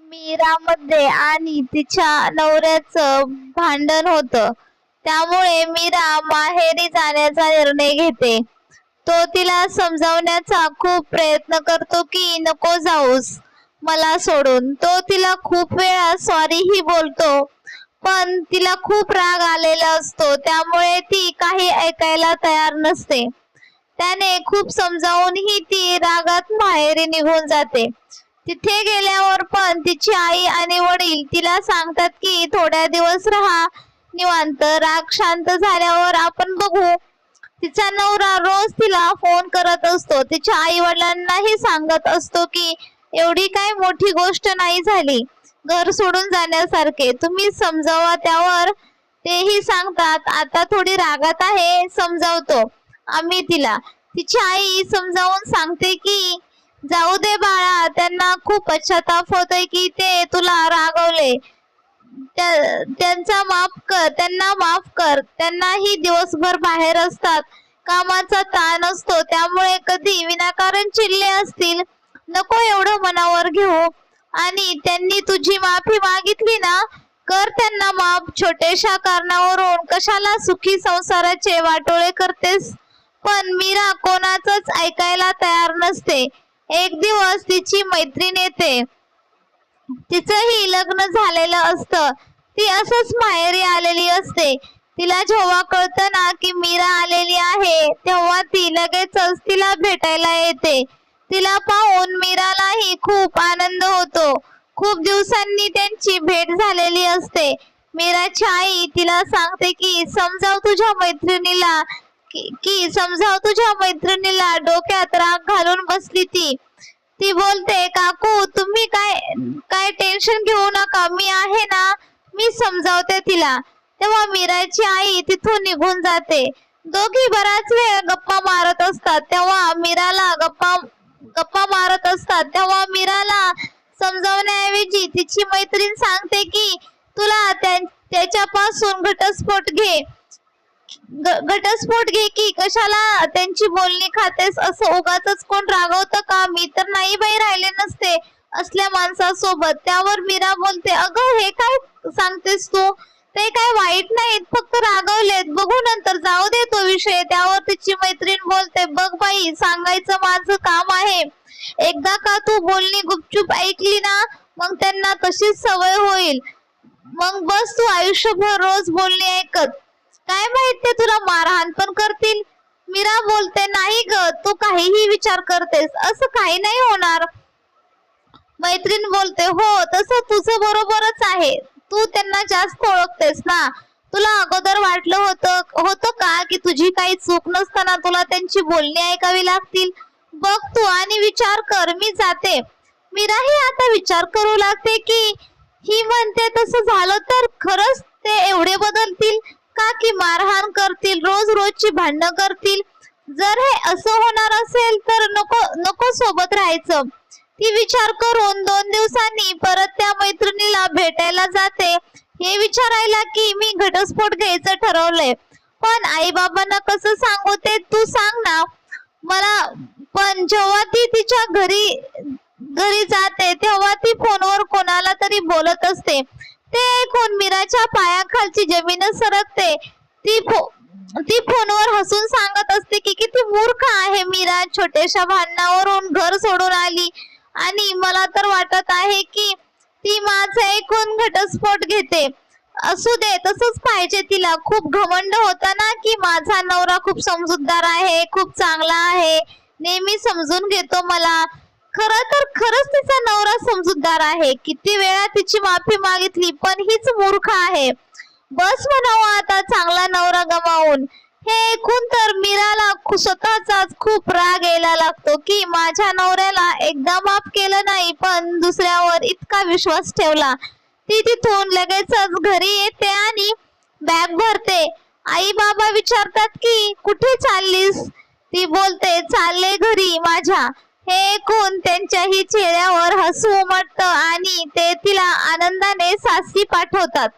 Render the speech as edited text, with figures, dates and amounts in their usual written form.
मीरामध्ये आणि तिच्या नवऱ्याचं भांडण होतं. त्यामुळे मीरा माहेरी जाण्याचा निर्णय घेते. तो तिला समजावण्याचा खूप प्रयत्न करतो की नको जाऊस मला सोडून. तो तिला खूप वेळा सॉरीही बोलतो, पण तिला खूप राग आलेला असतो, त्यामुळे ती काही ऐकायला तयार नसते. त्याने खूप समजावूनही ती रागात माहेरी निघून जाते. तिथे गेल्यावर पण तिची आई आणि वडील तिला सांगतात की थोड्या दिवस राहा निवांत, राग शांत झाल्यावर आपण बघू. तिचा नवरा रोज तिला फोन करत असतो. तिच्या आई वडिलांनाही सांगत असतो की एवढी काय मोठी गोष्ट नाही झाली, घर सोडून जाण्यासारखे, तुम्ही समजावा. त्यावर तेही सांगतात आता थोडी रागात आहे, समजावतो आम्ही तिला. तिची आई समजावून सांगते की जाऊ दे बाळा, त्यांना खूप पश्चाताप होतोय की ते तुला रागवले, त्यांना माफ कर. त्यांनाही दिवसभर बाहेर असतात, कामाचा ताण असतो, त्यामुळे कधी विनाकारण चिडले असतील, नको एवढं मनावर घेऊ. आणि त्यांनी तुझी माफी मागितली ना, कर त्यांना माफ. छोट्याशा कारणावरून कशाला सुखी संसाराचे वाटोळे करतेस. पण मीरा कोणाचंच ऐकायला तयार नसते. एक दिवस तिची मैत्रीण येते. तिचंही लग्न झालेलं असतं. ती असंच माहेरी आलेली असते. तिला जेव्हा कळतं ना की मीरा आलेली आहे, तेव्हा ती लगेचच तिला भेटायला येते. तिला पाहून मीरालाही खूप आनंद होतो. खूप दिवसांनी त्यांची भेट झालेली असते. मीराची आई तिला सांगते की समजाव तुझ्या मैत्रिणीला डोक्यात राग घालून बसली ती बोलते काकू तुम्ही काय टेन्शन घेऊ नका, मी आहे ना, मी समजावते तिला. तेव्हा मीराची आई तिथून निघून जाते. दोघी बराच वेळ गप्पा मारत असतात. तेव्हा मीराला समजावण्याऐवजी तिची मैत्रीण सांगते की तुला त्याच्यापासून घटस्फोट घे की कशाला त्यांची बोलणी खातेस. असं उगाचच कोण रागवतं का? मी तर नाही बाई राहिले नसते असल्या माणसासोबत. त्यावर मीरा बोलते अगं हे काय सांगतेस तू, ते काय वाईट नाहीत, फक्त रागवलेत, बघू नंतर, जाऊ दे तो विषय. त्यावर तिची मैत्रीण बोलते बघ बाई, सांगायचं माझं काम आहे. एकदा का तू बोलणी गुपचूप ऐकली ना, मग त्यांना तशीच सवय होईल. मग बस तू आयुष्यभर रोज बोलणी ऐकत, काय माहित ते तुला मारहाण पण करतील. मीरा बोलते नाही ग, तू काहीही विचार करतेस, असं काही नाही होणार. मैत्रीण बोलते हो, तसं तुझं बरोबरच आहे, तू त्यांना जास्त ओळखतेस ना. तुला अगोदर वाटलं होतं का की तुझी काही चूक नसताना तुला त्यांची बोलणी ऐकावी लागतील. बघ तू आणि विचार कर, मी जाते. मीराही आता विचार करू लागते की ही म्हणते तसं झालं तर खरंच ते एवढे बदलतील का की मारहाण करतील, रोजची भांडणं करतील. जर हे असं होणार असेल तर नको सोबत राहायचं. ती विचार करून 2 दिवसांनी परत त्या मैत्रिणीला भेटायला जाते. हे विचारायला की मी घटस्फोट घ्यायचं ठरवलंय, पण आई बाबांना कसं सांगू ते तू सांग ना मला. पण जेव्हा ती तिच्या घरी जाते तेव्हा ती फोनवर कोणाला तरी बोलत असते. ते ऐकून मीराच्या पायाखालची जमीनच सरकते. ती फोनवर हसून सांगत असते की किती मूर्ख आहे मीरा, छोट्याशा भांडणावरून घर सोडून आली आणि मला तर वाटत आहे की ती माझं ऐकून घटस्फोट घेते. असू दे, तसंच पाहिजे तिला. खूप घमंड होता ना की माझा नवरा खूप समजूतदार आहे, खूप चांगला आहे, नेहमी समजून घेतो मला. खरंच तिचा नवरा समजूतदार आहे. किती वेळा तिची माफी मागितली पण हीच मूर्ख आहे. बस म्हणावं आता चांगला नवरा गमावून. हे ऐकून तर मीराला स्वतःचाच खूप राग यायला लागतो की माझ्या नवऱ्याला एकदा माफ केलं नाही पण दुसऱ्यावर इतका विश्वास ठेवला. ती तिथून लगेचच घरी येते आणि बॅग भरते. आई बाबा विचारतात की कुठे चाललीस. ती बोलते चालले घरी माझ्या. हे ऐकून त्यांच्याही चेहऱ्यावर हसू उमटतं आणि ते तिला आनंदाने सासरी पाठवतात.